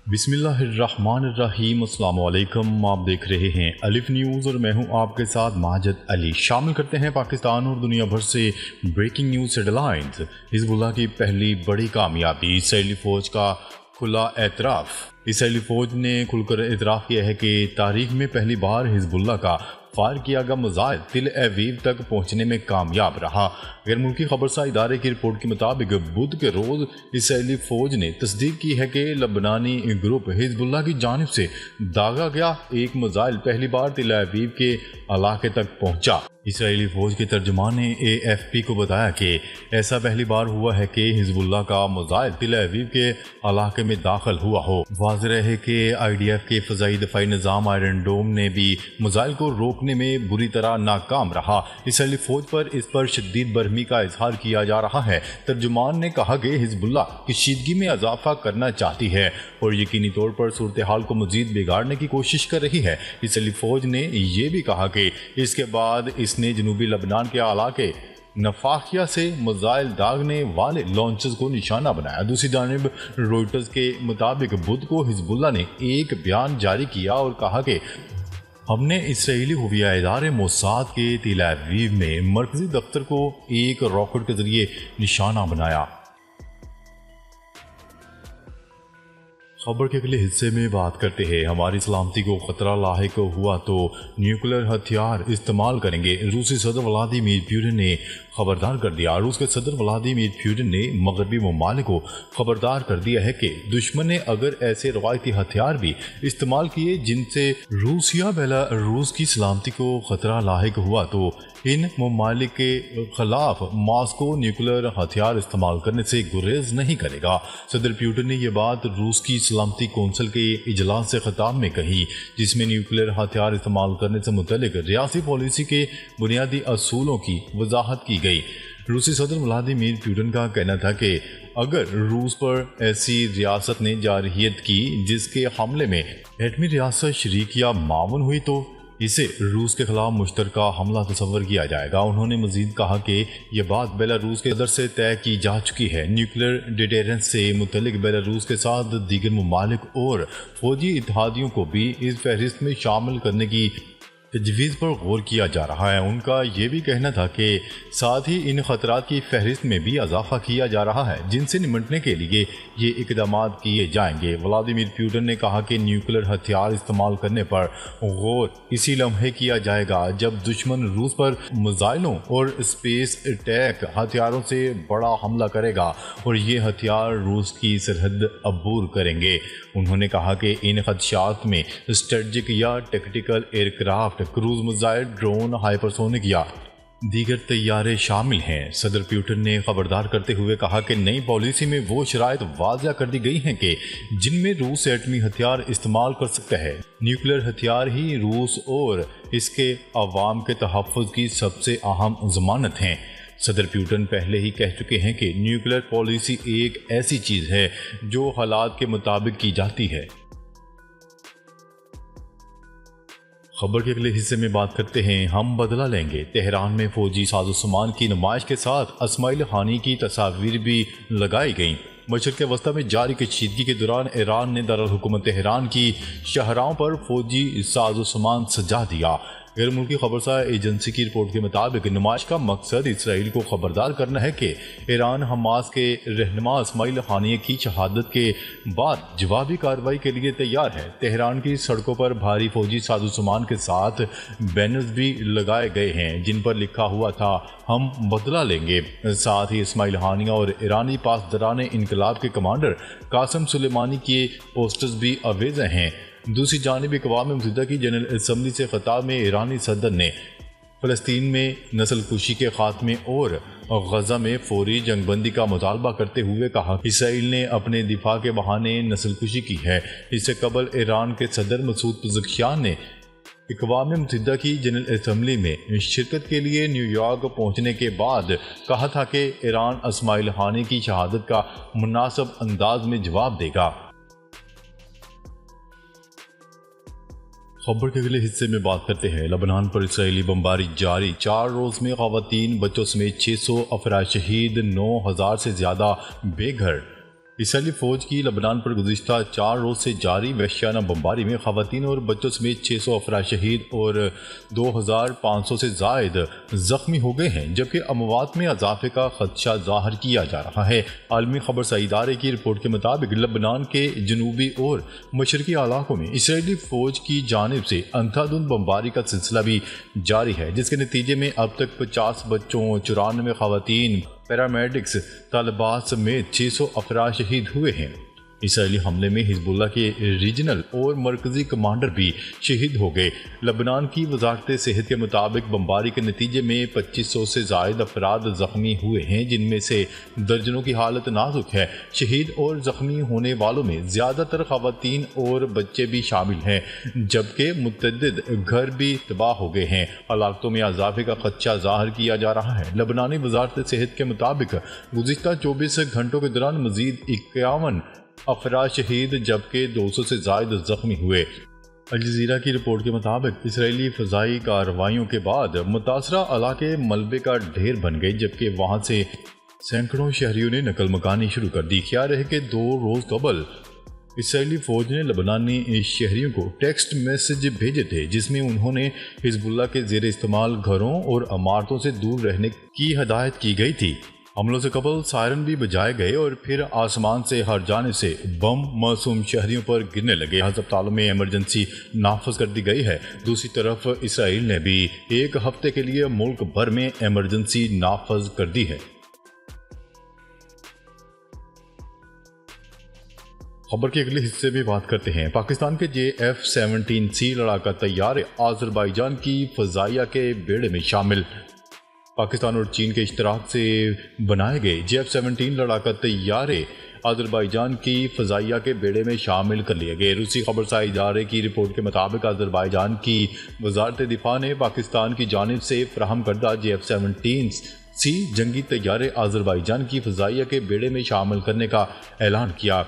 بسم اللہ الرحمن الرحیم۔ السلام علیکم، آپ دیکھ رہے ہیں الف نیوز اور میں ہوں آپ کے ساتھ ماجد علی۔ شامل کرتے ہیں پاکستان اور دنیا بھر سے بریکنگ نیوز ہیڈ لائنز۔ حزب اللہ کی پہلی بڑی کامیابی، اسرائیلی فوج کا کھلا اعتراف۔ اسرائیلی فوج نے کھل کر اعتراف کیا ہے کہ تاریخ میں پہلی بار حزب اللہ کا فائر کیا گیا میزائل تل اویو تک پہنچنے میں کامیاب رہا۔ غیر ملکی خبرسا ادارے کی رپورٹ کے مطابق بدھ کے روز اسرائیلی فوج نے تصدیق کی ہے کہ لبنانی گروپ حزب اللہ کی جانب سے داغا گیا ایک میزائل پہلی بار تل اویو کے علاقے تک پہنچا۔ اسرائیلی فوج کے ترجمان نے اے ایف پی کو بتایا کہ ایسا پہلی بار ہوا ہے کہ حزب اللہ کا میزائل تل اویو کے علاقے میں داخل ہوا ہو۔ واضح ہے کہ آئی ڈی ایف کے فضائی دفاعی نظام آئرن ڈوم نے بھی میزائل کو روکنے میں بری طرح ناکام رہا۔ اسرائیلی فوج پر اس پر شدید برہمی کا اظہار کیا جا رہا ہے۔ ترجمان نے کہا کہ حزب اللہ کشیدگی میں اضافہ کرنا چاہتی ہے اور یقینی طور پر صورتحال کو مزید بگاڑنے کی کوشش کر رہی ہے۔ اسرائیلی فوج نے یہ بھی کہا کہ اس کے بعد اس نے جنوبی لبنان کے علاقے نفاخیہ سے میزائل داغنے والے لانچز کو نشانہ بنایا۔ دوسری جانب روئٹرز کے مطابق بدھ کو حزب اللہ نے ایک بیان جاری کیا اور کہا کہ ہم نے اسرائیلی خفیہ ادارے موساد کے تل اویو میں مرکزی دفتر کو ایک راکٹ کے ذریعے نشانہ بنایا۔ خبر کے اگلے حصے میں بات کرتے ہیں ہماری سلامتی کو خطرہ لاحق ہوا تو نیوکلیر ہتھیار استعمال کریں گے، روسی صدر ولادیمیر پوٹن نے خبردار کر دیا۔ روس کے صدر ولادیمیر پوٹن نے مغربی ممالک کو خبردار کر دیا ہے کہ دشمن نے اگر ایسے روایتی ہتھیار بھی استعمال کیے جن سے روس یا بیلاروس کی سلامتی کو خطرہ لاحق ہوا تو ان ممالک کے خلاف ماسکو نیوکلیر ہتھیار استعمال کرنے سے گریز نہیں کرے گا۔ صدر پوٹن نے یہ بات روس کی سلامتی کونسل کے اجلاس سے خطاب میں کہی، جس میں نیوکلیر ہتھیار استعمال کرنے سے متعلق ریاستی پالیسی کے بنیادی اصولوں کی وضاحت کی گئی۔ روسی صدر ولادیمیر پوٹن کا کہنا تھا کہ اگر روس پر ایسی ریاست نے جارحیت کی جس کے حملے میں ایٹمی ریاست شریک یا معاون ہوئی تو اسے روس کے خلاف مشترکہ حملہ تصور کیا جائے گا۔ انہوں نے مزید کہا کہ یہ بات بیلاروس کے صدر سے طے کی جا چکی ہے۔ نیوکلیر ڈیٹرنس سے متعلق بیلاروس کے ساتھ دیگر ممالک اور فوجی اتحادیوں کو بھی اس فہرست میں شامل کرنے کی تجویز پر غور کیا جا رہا ہے۔ ان کا یہ بھی کہنا تھا کہ ساتھ ہی ان خطرات کی فہرست میں بھی اضافہ کیا جا رہا ہے جن سے نمٹنے کے لیے یہ اقدامات کیے جائیں گے۔ ولادیمیر پوٹن نے کہا کہ نیوکلیر ہتھیار استعمال کرنے پر غور اسی لمحے کیا جائے گا جب دشمن روس پر میزائلوں اور اسپیس اٹیک ہتھیاروں سے بڑا حملہ کرے گا اور یہ ہتھیار روس کی سرحد عبور کریں گے۔ انہوں نے کہا کہ ان خدشات میں اسٹریٹجک یا tactical aircraft, cruise missile, drone, hypersonic یا دیگر طیارے شامل ہیں۔ صدر پوٹن نے خبردار کرتے ہوئے کہا کہ نئی پالیسی میں وہ شرائط واضح کر دی گئی ہیں کہ جن میں روس ایٹمی ہتھیار استعمال کر سکتا ہے۔ نیوکلیر ہتھیار ہی روس اور اس کے عوام کے تحفظ کی سب سے اہم ضمانت ہیں۔ صدر پوٹن پہلے ہی کہہ چکے ہیں کہ نیوکلیر پالیسی ایک ایسی چیز ہے جو حالات کے مطابق کی جاتی ہے۔ خبر کے اگلے حصے میں بات کرتے ہیں ہم بدلہ لیں گے۔ تہران میں فوجی ساز و سامان کی نمائش کے ساتھ اسماعیل ہانی کی تصاویر بھی لگائی گئیں۔ مشرق وسطی میں جاری کشیدگی کے دوران ایران نے دارالحکومت تہران کی شاہراہوں پر فوجی ساز و سامان سجا دیا۔ غیر ملکی خبرسا ایجنسی کی رپورٹ کے مطابق نمائش کا مقصد اسرائیل کو خبردار کرنا ہے کہ ایران حماس کے رہنما اسماعیل ہانیہ کی شہادت کے بعد جوابی کارروائی کے لیے تیار ہے۔ تہران کی سڑکوں پر بھاری فوجی ساز و سامان کے ساتھ بینرز بھی لگائے گئے ہیں جن پر لکھا ہوا تھا ہم بدلہ لیں گے۔ ساتھ ہی اسماعیل ہانیہ اور ایرانی پاسداران انقلاب کے کمانڈر قاسم سلیمانی کے پوسٹرز بھی آویزاں ہیں۔ دوسری جانب اقوام متحدہ کی جنرل اسمبلی سے خطاب میں ایرانی صدر نے فلسطین میں نسل کشی کے خاتمے اور غزہ میں فوری جنگ بندی کا مطالبہ کرتے ہوئے کہا کہ اسرائیل نے اپنے دفاع کے بہانے نسل کشی کی ہے۔ اس سے قبل ایران کے صدر مسعود پزشکیان نے اقوام متحدہ کی جنرل اسمبلی میں شرکت کے لیے نیو یارک پہنچنے کے بعد کہا تھا کہ ایران اسماعیل ہانی کی شہادت کا مناسب انداز میں جواب دے گا۔ خبر کے اگلے حصے میں بات کرتے ہیں لبنان پر اسرائیلی بمباری جاری، 4 روز میں خواتین بچوں سمیت 600 افراد شہید، 9000 سے زیادہ بے گھر۔ اسرائیلی فوج کی لبنان پر گزشتہ 4 روز سے جاری وحشیانہ بمباری میں خواتین اور بچوں سمیت 600 افراد شہید اور 2500 سے زائد زخمی ہو گئے ہیں، جبکہ اموات میں اضافے کا خدشہ ظاہر کیا جا رہا ہے۔ عالمی خبرسائی ادارے کی رپورٹ کے مطابق لبنان کے جنوبی اور مشرقی علاقوں میں اسرائیلی فوج کی جانب سے اندھادھند بمباری کا سلسلہ بھی جاری ہے، جس کے نتیجے میں اب تک 50 بچوں، 94 خواتین، پیرامیڈکس، طالبات سمیت 600 افراد شہید ہوئے ہیں۔ اسرائیلی حملے میں حزب اللہ کے ریجنل اور مرکزی کمانڈر بھی شہید ہو گئے۔ لبنان کی وزارت صحت کے مطابق بمباری کے نتیجے میں 2500 سے زائد افراد زخمی ہوئے ہیں، جن میں سے درجنوں کی حالت نازک ہے۔ شہید اور زخمی ہونے والوں میں زیادہ تر خواتین اور بچے بھی شامل ہیں، جبکہ متعدد گھر بھی تباہ ہو گئے ہیں۔ ہلاکتوں میں اضافے کا خدشہ ظاہر کیا جا رہا ہے۔ لبنانی وزارت صحت کے مطابق گزشتہ 24 گھنٹوں کے دوران مزید 51 افراد شہید جبکہ 200 سے زائد زخمی ہوئے۔ الجزیرہ کی رپورٹ کے مطابق اسرائیلی فضائی کارروائیوں کے بعد متاثرہ علاقے ملبے کا ڈھیر بن گئے، جبکہ وہاں سے سینکڑوں شہریوں نے نقل مکانی شروع کر دی۔ خیال رہے کہ 2 روز قبل اسرائیلی فوج نے لبنانی شہریوں کو ٹیکسٹ میسج بھیجے تھے، جس میں انہوں نے حزب اللہ کے زیر استعمال گھروں اور عمارتوں سے دور رہنے کی ہدایت کی گئی تھی۔ حملوں سے قبل سائرن بھی بجائے گئے اور پھر آسمان سے ہر جانب سے بم معصوم شہریوں پر گرنے لگے۔ ہسپتالوں میں ایمرجنسی نافذ کر دی گئی ہے۔ دوسری طرف اسرائیل نے بھی 1 ہفتے کے لیے ملک بھر میں ایمرجنسی نافذ کر دی ہے۔ خبر کے اگلے حصے میں بات کرتے ہیں۔ پاکستان کے JF-17C لڑاکا طیارے آذربائیجان کی فضائیہ کے بیڑے میں شامل۔ پاکستان اور چین کے اشتراک سے بنائے گئے JF-17 لڑاکا طیارے آذربائیجان کی فضائیہ کے بیڑے میں شامل کر لیے گئے۔ روسی خبرسائی ادارے کی رپورٹ کے مطابق آذربائیجان کی وزارت دفاع نے پاکستان کی جانب سے فراہم کردہ JF-17C جنگی طیارے آذربائیجان کی فضائیہ کے بیڑے میں شامل کرنے کا اعلان کیا۔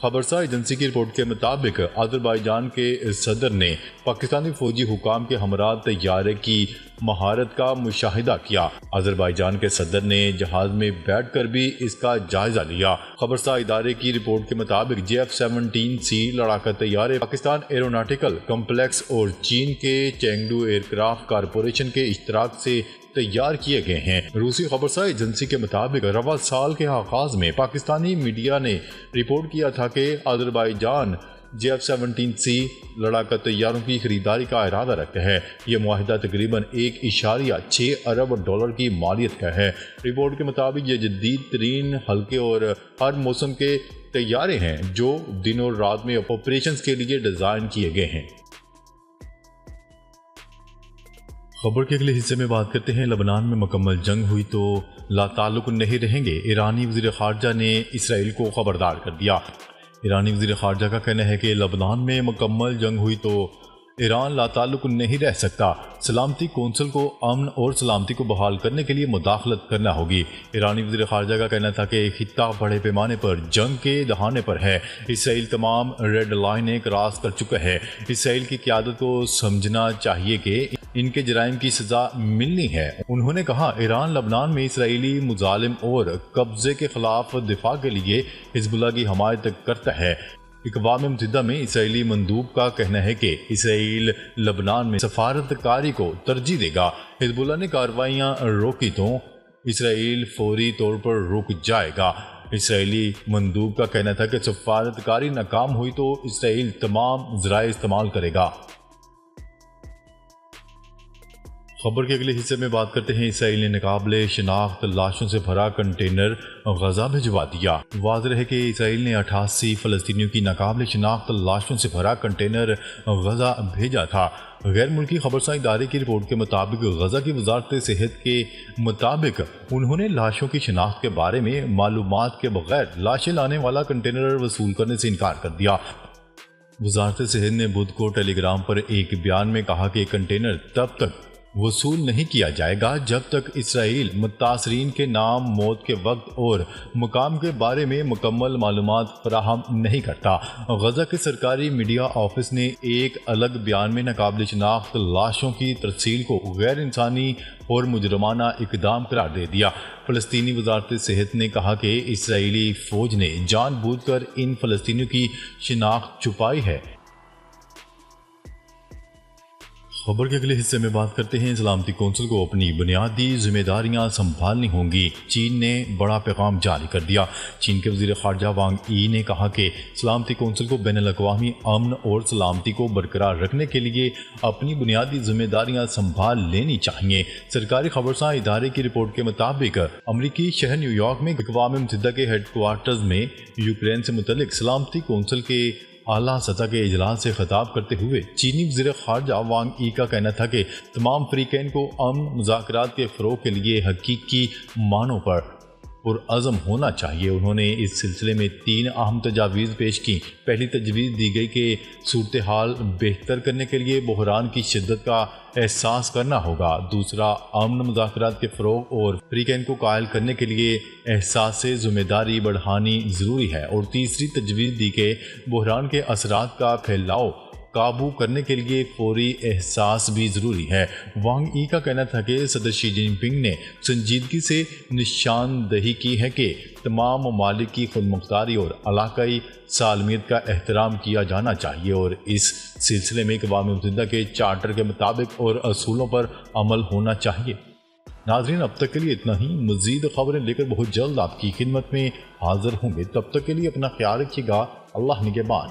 خبرسائی ایجنسی کی رپورٹ کے مطابق آذربائیجان کے صدر نے پاکستانی فوجی حکام کے ہمراہ طیارے کی مہارت کا مشاہدہ کیا۔ آذربائیجان کے صدر نے جہاز میں بیٹھ کر بھی اس کا جائزہ لیا۔ خبرسائی ادارے کی رپورٹ کے مطابق JF-17C لڑاکا طیارے پاکستان ایروناٹیکل کمپلیکس اور چین کے چینگڈو ایئرکرافٹ کارپوریشن کے اشتراک سے تیار کیے گئے ہیں۔ روسی خبرسائی ایجنسی کے مطابق رواں سال کے آغاز میں پاکستانی میڈیا نے رپورٹ کیا تھا کہ آذربائیجان JF-17C لڑاکا طیاروں کی خریداری کا ارادہ رکھتا ہے۔ یہ معاہدہ تقریباً $1.6 ارب کی مالیت کا ہے۔ رپورٹ کے مطابق یہ جدید ترین ہلکے اور ہر موسم کے طیارے ہیں جو دن اور رات میں آپریشنز کے لیے ڈیزائن کیے گئے ہیں۔ خبر کے اگلے حصے میں بات کرتے ہیں۔ لبنان میں مکمل جنگ ہوئی تو لا تعلق نہیں رہیں گے، ایرانی وزیر خارجہ نے اسرائیل کو خبردار کر دیا۔ ایرانی وزیر خارجہ کا کہنا ہے کہ لبنان میں مکمل جنگ ہوئی تو ایران لا تعلق نہیں رہ سکتا۔ سلامتی کونسل کو امن اور سلامتی کو بحال کرنے کے لیے مداخلت کرنا ہوگی۔ ایرانی وزیر خارجہ کا کہنا تھا کہ خطہ بڑے پیمانے پر جنگ کے دہانے پر ہے۔ اسرائیل تمام ریڈ لائنیں کراس کر چکا ہے۔ اسرائیل کی قیادت کو سمجھنا چاہیے کہ ان کے جرائم کی سزا ملنی ہے۔ انہوں نے کہا ایران لبنان میں اسرائیلی مظالم اور قبضے کے خلاف دفاع کے لیے حزب اللہ کی حمایت کرتا ہے۔ اقوام متحدہ میں اسرائیلی مندوب کا کہنا ہے کہ اسرائیل لبنان میں سفارتکاری کو ترجیح دے گا۔ حزب اللہ نے کارروائیاں روکی تو اسرائیل فوری طور پر رک جائے گا۔ اسرائیلی مندوب کا کہنا تھا کہ سفارتکاری ناکام ہوئی تو اسرائیل تمام ذرائع استعمال کرے گا۔ خبر کے اگلے حصے میں بات کرتے ہیں۔ اسرائیل نے ناقابل شناخت لاشوں سے بھرا کنٹینر غزہ بھجوا دیا۔ واضح ہے کہ اسرائیل نے 88 فلسطینیوں کی ناقابل شناخت لاشوں سے بھرا کنٹینر غزہ بھیجا تھا۔ غیر ملکی خبرسائی ادارے کی رپورٹ کے مطابق غزہ کی وزارت صحت کے مطابق انہوں نے لاشوں کی شناخت کے بارے میں معلومات کے بغیر لاشیں لانے والا کنٹینر وصول کرنے سے انکار کر دیا۔ وزارت صحت نے بدھ کو ٹیلی گرام پر ایک بیان میں کہا کہ کنٹینر تب تک وصول نہیں کیا جائے گا جب تک اسرائیل متاثرین کے نام، موت کے وقت اور مقام کے بارے میں مکمل معلومات فراہم نہیں کرتا۔ غزہ کے سرکاری میڈیا آفس نے ایک الگ بیان میں ناقابل شناخت لاشوں کی ترسیل کو غیر انسانی اور مجرمانہ اقدام قرار دے دیا۔ فلسطینی وزارت صحت نے کہا کہ اسرائیلی فوج نے جان بوجھ کر ان فلسطینیوں کی شناخت چھپائی ہے۔ خبر کے اگلے حصے میں بات کرتے ہیں۔ سلامتی کونسل کو اپنی بنیادی ذمہ داریاں سنبھالنی ہوں گی، چین نے بڑا پیغام جاری کر دیا۔ چین کے وزیر خارجہ وانگ ای نے کہا کہ سلامتی کونسل کو بین الاقوامی امن اور سلامتی کو برقرار رکھنے کے لیے اپنی بنیادی ذمہ داریاں سنبھال لینی چاہیے۔ سرکاری خبرساں ادارے کی رپورٹ کے مطابق امریکی شہر نیو یارک میں اقوام متحدہ کے ہیڈ کوارٹرز میں یوکرین سے متعلق سلامتی کونسل کے اعلیٰ سطح کے اجلاس سے خطاب کرتے ہوئے چینی وزیر خارجہ وانگ ای کا کہنا تھا کہ تمام فریقین کو امن مذاکرات کے فروغ کے لیے حقیقی معنوں پر پرعزم ہونا چاہیے۔ انہوں نے اس سلسلے میں 3 اہم تجاویز پیش کی۔ پہلی تجویز دی گئی کہ صورتحال بہتر کرنے کے لیے بحران کی شدت کا احساس کرنا ہوگا۔ دوسرا، امن مذاکرات کے فروغ اور فریقین کو قائل کرنے کے لیے احساس ذمہ داری بڑھانی ضروری ہے۔ اور تیسری تجویز دی کہ بحران کے اثرات کا پھیلاؤ قابو کرنے کے لیے فوری احساس بھی ضروری ہے۔ وانگ ای کا کہنا تھا کہ صدر شی جن پنگ نے سنجیدگی سے نشاندہی کی ہے کہ تمام ممالک کی خود مختاری اور علاقائی سالمیت کا احترام کیا جانا چاہیے اور اس سلسلے میں اقوام متحدہ کے چارٹر کے مطابق اور اصولوں پر عمل ہونا چاہیے۔ ناظرین، اب تک کے لیے اتنا ہی۔ مزید خبریں لے کر بہت جلد آپ کی خدمت میں حاضر ہوں گے۔ تب تک کے لیے اپنا خیال رکھیے گا۔ اللہ نگہبان۔